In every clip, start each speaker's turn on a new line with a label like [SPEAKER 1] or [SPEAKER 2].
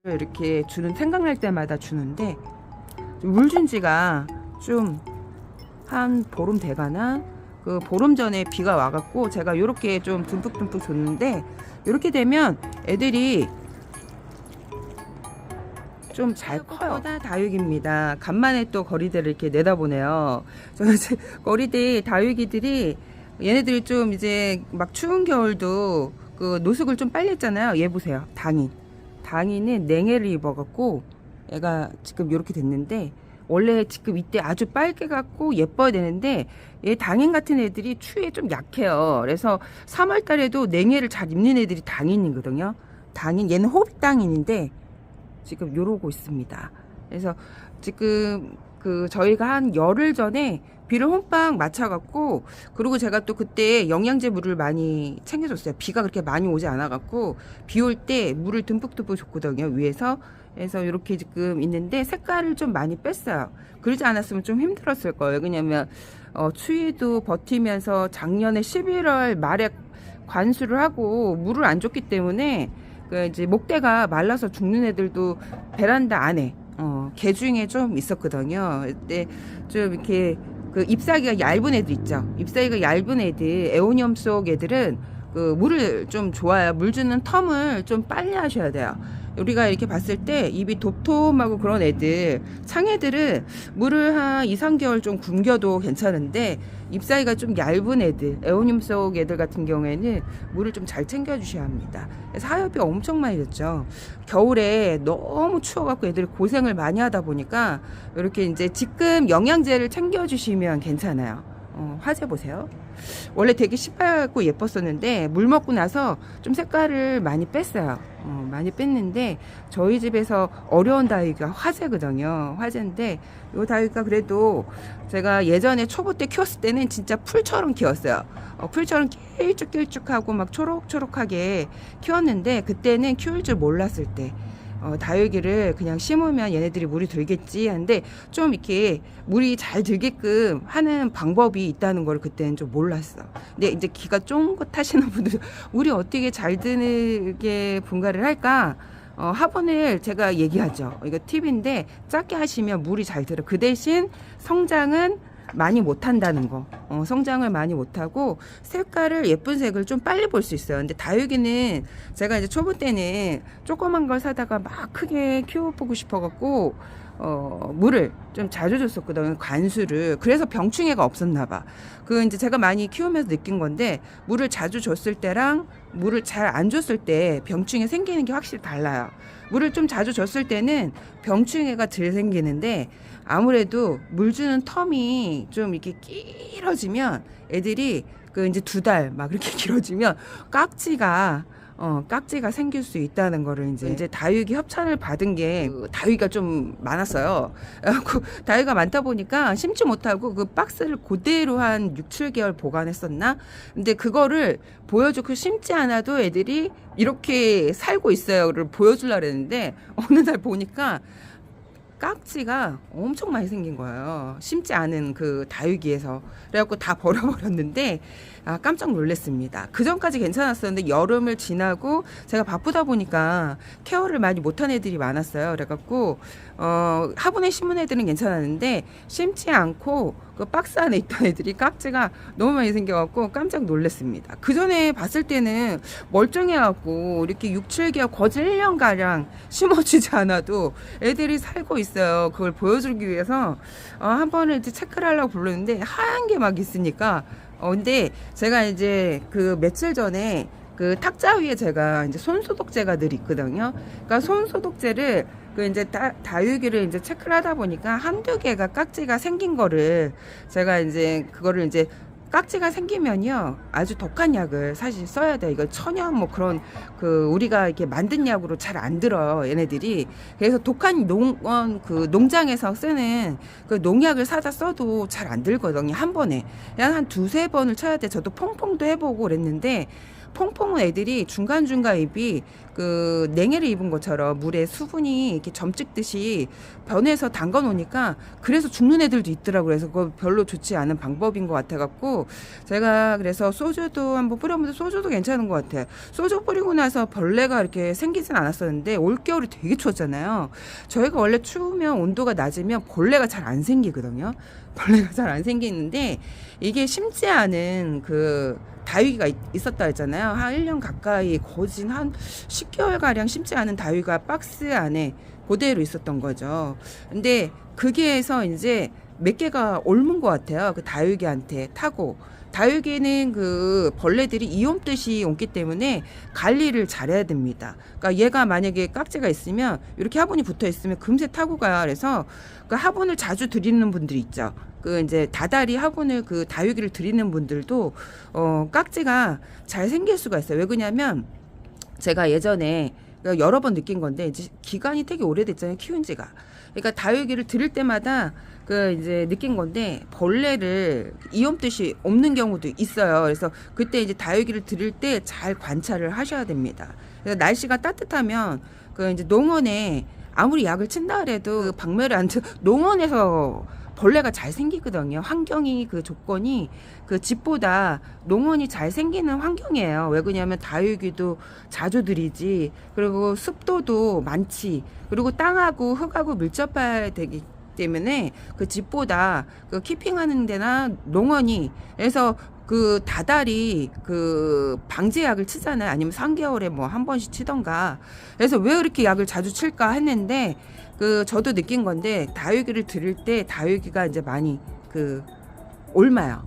[SPEAKER 1] 이렇게 주는 생각날 때마다 주는데 물 준 지가 좀 한 보름 돼가나. 그 보름 전에 비가 와갖고 제가 요렇게 좀 듬뿍듬뿍 줬는데 이렇게 되면 애들이 좀 잘 커요. 다육입니다. 간만에 또 거리대를 이렇게 내다보네요. 저는 거리대 다육이들이 얘네들이 좀 이제 막 추운 겨울도 그 노숙을 좀 빨리 했잖아요. 얘 보세요. 당이는 냉해를 입어갖고 얘가 지금 이렇게 됐는데, 원래 지금 이때 아주 빨개 갖고 예뻐야 되는데 얘 당인 같은 애들이 추위에 좀 약해요. 그래서 3월 달에도 냉해를 잘 입는 애들이 당인이거든요. 얘는 호빗당인인데 지금 요러고 있습니다. 그래서 지금 그 저희가 한 열흘 전에 비를 홈빵 맞춰갖고, 그리고 제가 또 그때 영양제 물을 많이 챙겨줬어요. 비가 그렇게 많이 오지 않아갖고 비 올 때 물을 듬뿍듬뿍 줬거든요, 위에서. 그래서 이렇게 지금 있는데 색깔을 좀 많이 뺐어요. 그러지 않았으면 좀 힘들었을 거예요. 왜냐면 추위도 버티면서 작년에 11월 말에 관수를 하고 물을 안 줬기 때문에 그 이제 목대가 말라서 죽는 애들도 베란다 안에 개 중에 좀 있었거든요. 근데 좀 이렇게 그 잎사귀가 얇은 애들 있죠. 잎사귀가 얇은 애들, 에오니엄 속 애들은 그 물을 좀 좋아요. 물 주는 텀을 좀 빨리 하셔야 돼요. 우리가 이렇게 봤을 때 입이 돛돛하고 그런 애들, 창애들은 물을 한 2, 3개월 좀 굶겨도 괜찮은데, 잎사귀가 좀 얇은 애들, 에오늄 속 애들 같은 경우에는 물을 좀 잘 챙겨 주셔야 합니다. 그래서 하엽이 엄청 많이 됐죠. 겨울에 너무 추워갖고 애들이 고생을 많이 하다 보니까 이렇게 이제 지금 영양제를 챙겨 주시면 괜찮아요. 화재 보세요. 원래 되게 시뻘고 예뻤었는데 물 먹고 나서 좀 색깔을 많이 뺐어요. 많이 뺐는데 저희 집에서 어려운 다육이가 화재거든요. 화재인데 이 다육이가 그래도 제가 예전에 초보 때 키웠을 때는 진짜 풀처럼 키웠어요. 풀처럼 길쭉길쭉하고 막 초록초록하게 키웠는데, 그때는 키울 줄 몰랐을 때 다육이를 그냥 심으면 얘네들이 물이 들겠지 하는데, 좀 이렇게 물이 잘 들게끔 하는 방법이 있다는 걸 그때는 좀 몰랐어. 근데 이제 기가 쫑긋하시는 분들, 물이 어떻게 잘 들게 분갈이를 할까? 화분을 제가 얘기하죠. 이거 팁인데, 작게 하시면 물이 잘 들어. 그 대신 성장은 많이 못한다는 거. 성장을 많이 못하고 색깔을, 예쁜 색을 좀 빨리 볼 수 있어요. 근데 다육이는 제가 이제 초보 때는 조그만 걸 사다가 막 크게 키워보고 싶어갖고 물을 좀 자주 줬었거든요. 관수를. 그래서 병충해가 없었나 봐. 그 이제 제가 많이 키우면서 느낀 건데, 물을 자주 줬을 때랑 물을 잘 안 줬을 때 병충해 생기는 게 확실히 달라요. 물을 좀 자주 줬을 때는 병충해가 덜 생기는데, 아무래도 물 주는 텀이 좀 이렇게 길어지면 애들이 그 이제 2달 막 이렇게 길어지면 깍지가 생길 수 있다는 거를 이제 다육이 협찬을 받은 게, 그 다육이가 좀 많았어요. 그 다육이가 많다 보니까 심지 못하고 그 박스를 그대로 한 6, 7개월 보관했었나? 근데 그거를 보여주고 심지 않아도 애들이 이렇게 살고 있어요를 보여주려고 그랬는데, 어느 날 보니까 깍지가 엄청 많이 생긴 거예요. 심지 않은 그 다육이에서. 그래갖고 다 버려버렸는데, 깜짝 놀랐습니다. 그 전까지 괜찮았었는데 여름을 지나고 제가 바쁘다 보니까 케어를 많이 못한 애들이 많았어요. 그래갖고 화분에 심은 애들은 괜찮았는데, 심지 않고 그 박스 안에 있던 애들이 깍지가 너무 많이 생겨갖고 깜짝 놀랐습니다. 그 전에 봤을 때는 멀쩡해갖고 이렇게 6, 7개월 거의 1년가량 심어주지 않아도 애들이 살고 있어요. 그걸 보여주기 위해서 한 번을 이제 체크를 하려고 불렀는데 하얀 게 막 있으니까. 근데 제가 이제 그 며칠 전에 그 탁자 위에 제가 이제 손소독제가 늘 있거든요. 그러니까 손소독제를 그 이제 다육이를 이제 체크를 하다 보니까 한두 개가 깍지가 생긴 거를, 제가 이제 그거를 이제 깍지가 생기면요 아주 독한 약을 사실 써야 돼. 이거 천연 뭐 그런 그 우리가 이렇게 만든 약으로 잘 안 들어요, 얘네들이. 그래서 독한 그 농장에서 쓰는 그 농약을 사다 써도 잘 안 들거든요, 한 번에. 그냥 한 2, 3번을 쳐야 돼. 저도 퐁퐁도 해보고 그랬는데 퐁퐁은 애들이 중간중간 입이 그 냉해를 입은 것처럼 물에 수분이 이렇게 점 찍듯이 변해서 담가 놓으니까 그래서 죽는 애들도 있더라고요. 그래서 그거 별로 좋지 않은 방법인 것 같아갖고 제가 그래서 소주도 한번 뿌려보면 소주도 괜찮은 것 같아요. 소주 뿌리고 나서 벌레가 이렇게 생기진 않았었는데 올겨울이 되게 추웠잖아요. 저희가 원래 추우면 온도가 낮으면 벌레가 잘 안 생기거든요. 벌레가 잘 안 생기는데 이게 심지 않은 그 다육이가 있었다 했잖아요. 한 1년 가까이 거진 한 10개월가량 심지 않은 다육이가 박스 안에 그대로 있었던 거죠. 근데 거기에서 이제 몇 개가 옮은 것 같아요. 그 다육이한테 타고. 다육이는 그 벌레들이 이옴듯이 옮기 때문에 관리를 잘해야 됩니다. 그러니까 얘가 만약에 깍지가 있으면 이렇게 화분이 붙어 있으면 금세 타고 가요. 그래서 그 화분을 자주 들이는 분들이 있죠. 그 이제 다달이 화분을 그 다육이를 들이는 분들도 깍지가 잘 생길 수가 있어요. 왜 그러냐면 제가 예전에 여러 번 느낀 건데 이제 기간이 되게 오래됐잖아요. 키운 지가. 그러니까 다육이를 들일 때마다 그 이제 느낀 건데 벌레를 이옴듯이 옮는 경우도 있어요. 그래서 그때 이제 다육이를 들일 때 잘 관찰을 하셔야 됩니다. 그래서 날씨가 따뜻하면 그 이제 농원에 아무리 약을 친다 그래도 그 박멸을 안 쳐, 농원에서 벌레가 잘 생기거든요. 환경이 그 조건이 그 집보다 농원이 잘 생기는 환경이에요. 왜 그러냐면 다육이도 자주 들이지, 그리고 습도도 많지, 그리고 땅하고 흙하고 밀접해야 되기 때문에 그 집보다 그 키핑하는 데나 농원이, 그래서 그 다달이 그 방제약을 치잖아요. 아니면 3개월에 뭐 한 번씩 치던가. 그래서 왜 그렇게 약을 자주 칠까 했는데 그 저도 느낀 건데 다육이를 들일 때 다육이가 이제 많이 그 옮아요.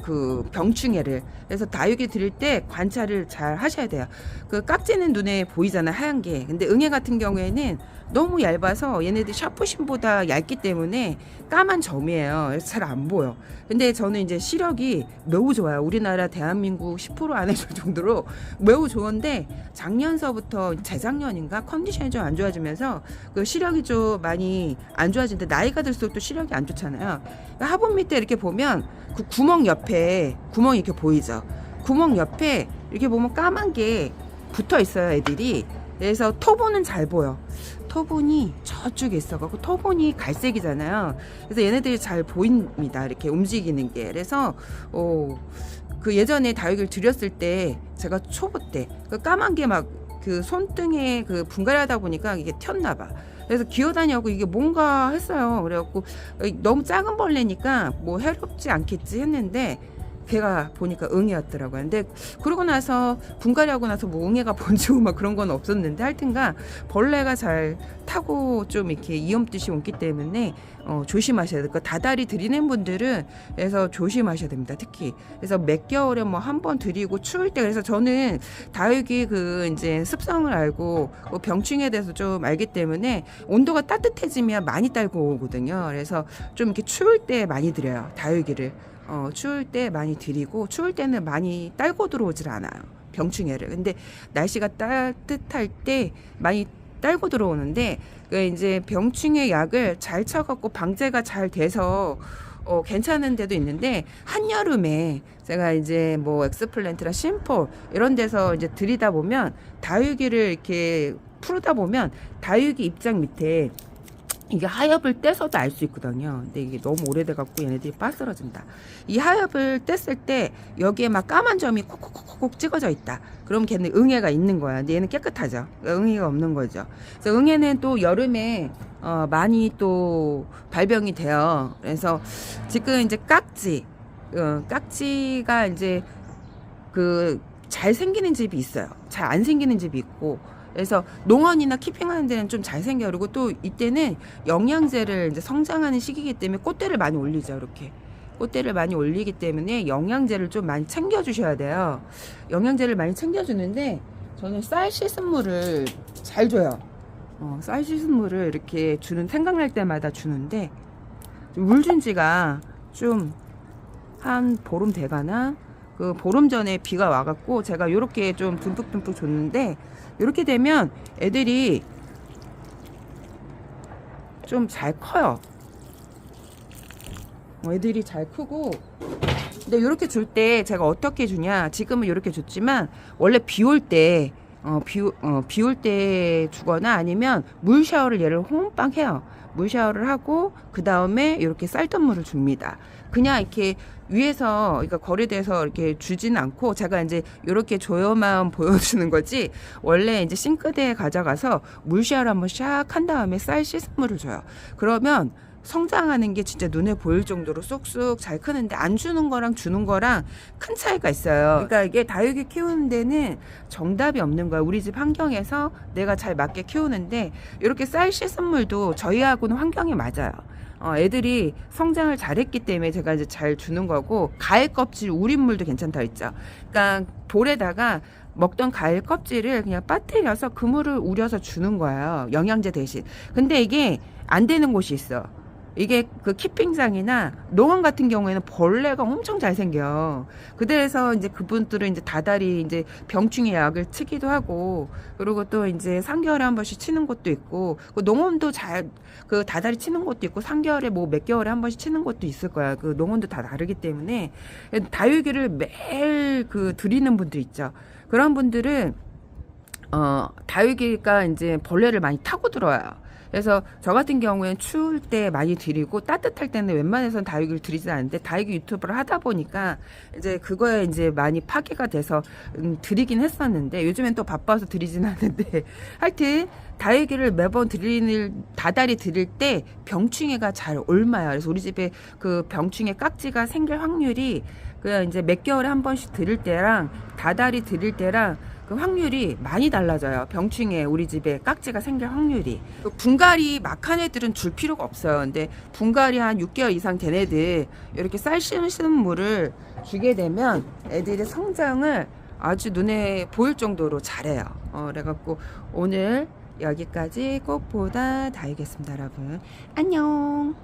[SPEAKER 1] 그 병충해를. 그래서 다육이 들일 때 관찰을 잘 하셔야 돼요. 그 깍지는 눈에 보이잖아요, 하얀 게. 근데 응애 같은 경우에는 너무 얇아서 얘네들 샤프심보다 얇기 때문에 까만 점이에요. 그래서 잘 안 보여. 근데 저는 이제 시력이 매우 좋아요. 우리나라 대한민국 10% 안에 들 정도로 매우 좋은데 작년서부터 재작년인가 컨디션이 좀 안 좋아지면서 그 시력이 좀 많이 안 좋아지는데 나이가 들수록 또 시력이 안 좋잖아요. 화분 밑에 이렇게 보면 그 구멍 옆에 구멍이 이렇게 보이죠. 구멍 옆에 이렇게 보면 까만 게 붙어 있어요, 애들이. 그래서 토분은 잘 보여. 토분이 저쪽에 있어가지고 토분이 갈색이잖아요. 그래서 얘네들이 잘 보입니다. 이렇게 움직이는 게. 그래서 그 예전에 다육이를 들였을 때 제가 초보 때 그 까만 게 막 그 손등에 그 분갈이하다 보니까 이게 튀었나 봐. 그래서 기어다니고 이게 뭔가 했어요. 그래갖고 너무 작은 벌레니까 뭐 해롭지 않겠지 했는데 걔가 보니까 응애였더라고요. 근데 그러고 나서 분갈이하고 나서 뭐 응애가 번지고 막 그런 건 없었는데 하여튼간 벌레가 잘 타고 좀 이렇게 이염듯이 옮기 때문에 조심하셔야 돼요. 다달이 들이는 분들은 그래서 조심하셔야 됩니다. 특히 그래서 몇 개월에 뭐 한 번 들이고 추울 때, 그래서 저는 다육이 그 이제 습성을 알고 병충해에 대해서 좀 알기 때문에 온도가 따뜻해지면 많이 딸고 오거든요. 그래서 좀 이렇게 추울 때 많이 들여요, 다육이를. 추울 때 많이 들이고 추울 때는 많이 딸고 들어오질 않아요, 병충해를. 근데 날씨가 따뜻할 때 많이 딸고 들어오는데 그 이제 병충해 약을 잘 쳐갖고 방제가 잘 돼서 괜찮은 데도 있는데 한여름에 제가 이제 뭐 엑스플랜트나 심폴 이런 데서 이제 들이다 보면 다육이를 이렇게 풀다 보면 다육이 입장 밑에 이게 하엽을 떼서도 알 수 있거든요. 근데 이게 너무 오래돼갖고 얘네들이 빠스러진다. 이 하엽을 뗐을 때 여기에 막 까만 점이 콕콕콕콕 찍어져 있다. 그럼 걔는 응애가 있는 거야. 근데 얘는 깨끗하죠. 응애가 없는 거죠. 그래서 응애는 또 여름에 많이 또 발병이 돼요. 그래서 지금 이제 깍지가 이제 그 잘 생기는 집이 있어요. 잘 안 생기는 집이 있고. 그래서 농원이나 키핑하는 데는 좀 잘 생겨. 그리고 또 이때는 영양제를 이제 성장하는 시기이기 때문에 꽃대를 많이 올리죠. 이렇게 꽃대를 많이 올리기 때문에 영양제를 좀 많이 챙겨주셔야 돼요. 영양제를 많이 챙겨주는데 저는 쌀 씻은 물을 잘 줘요. 쌀 씻은 물을 이렇게 생각날 때마다 주는데 물 준 지가 좀 한 보름 돼가나? 그 보름 전에 비가 와갖고 제가 요렇게 좀 듬뿍듬뿍 줬는데 이렇게 되면 애들이 좀 잘 커요. 애들이 잘 크고 근데 이렇게 줄 때 제가 어떻게 주냐? 지금은 이렇게 줬지만 원래 비 올 때 비 올 때 주거나 아니면 물 샤워를 얘를 홈빵 해요. 물 샤워를 하고 그 다음에 이렇게 쌀뜨물을 줍니다. 그냥 이렇게 위에서 그러니까 거리대에서 이렇게 주지는 않고 제가 이제 이렇게 줘야만 보여주는 거지. 원래 이제 싱크대에 가져가서 물 샤워를 한번 샥 한 다음에 쌀 씻음물을 줘요. 그러면 성장하는 게 진짜 눈에 보일 정도로 쏙쏙 잘 크는데 안 주는 거랑 주는 거랑 큰 차이가 있어요. 그러니까 이게 다육이 키우는 데는 정답이 없는 거야. 우리 집 환경에서 내가 잘 맞게 키우는데 이렇게 쌀 씻은물도 저희하고는 환경이 맞아요. 애들이 성장을 잘했기 때문에 제가 이제 잘 주는 거고 가일 껍질 우린물도 괜찮다 했죠. 그러니까 볼에다가 먹던 가일 껍질을 그냥 빠뜨려서 그물을 우려서 주는 거예요. 영양제 대신. 근데 이게 안 되는 곳이 있어. 이게 그 키핑장이나 농원 같은 경우에는 벌레가 엄청 잘 생겨. 그래서 이제 그분들은 이제 다달이 이제 병충해 약을 치기도 하고, 그리고 또 이제 3개월에 한 번씩 치는 곳도 있고, 그 농원도 그 다달이 치는 곳도 있고, 3개월에 뭐 몇 개월에 한 번씩 치는 곳도 있을 거야. 그 농원도 다 다르기 때문에 다육이를 매일 그 드리는 분들 있죠. 그런 분들은 다육이가 이제 벌레를 많이 타고 들어와요. 그래서 저 같은 경우에는 추울 때 많이 드리고 따뜻할 때는 웬만해서는 다육이를 드리지 않는데 다육이 유튜브를 하다 보니까 이제 그거에 이제 많이 파괴가 돼서 드리긴 했었는데 요즘엔 또 바빠서 드리진 않는데 하여튼 다육이를 매번 다달이 드릴 때 병충해가 잘 옮아요. 그래서 우리 집에 그 병충해 깍지가 생길 확률이 그 이제 몇 개월에 한 번씩 드릴 때랑 다달이 드릴 때랑 그 확률이 많이 달라져요. 병충해 우리 집에 깍지가 생길 확률이. 분갈이 막한 애들은 줄 필요가 없어요. 근데 분갈이 한 6개월 이상 된 애들 이렇게 쌀 씻는 물을 주게 되면 애들의 성장을 아주 눈에 보일 정도로 잘해요. 그래갖고 오늘 여기까지 꽃보다 다육이었습니다, 여러분. 안녕.